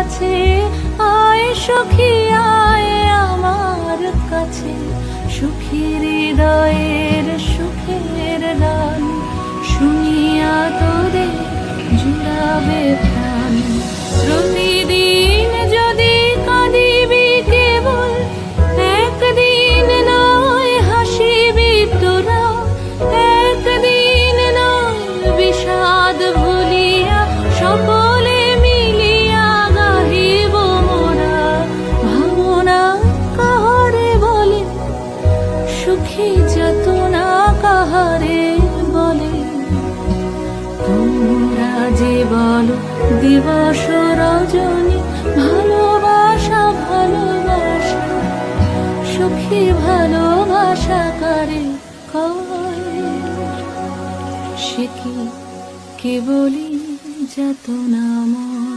কাছে, আয় সখী আয় আমার কাছে। সুখী হৃদয়ের সুখের গান শুনিয়া তোদের জুড়াবে প্রাণ। প্রতিদিন যদি কাঁদিবি কেবল, একদিন নয় হাসিবি তোরা, একদিন নয় বিষাদ ভুলিয়া সকলে মিলিয়া গাহিব মোরা। ভাবনা কাহারে বলে, সুখী যাতনা কাহারে বলে, তোমরা যে বলো দিবস রজনী ভালোবাসা ভালোবাসা, সুখী ভালোবাসা কারে কয়? সে কি কেবলই যাতনাময়।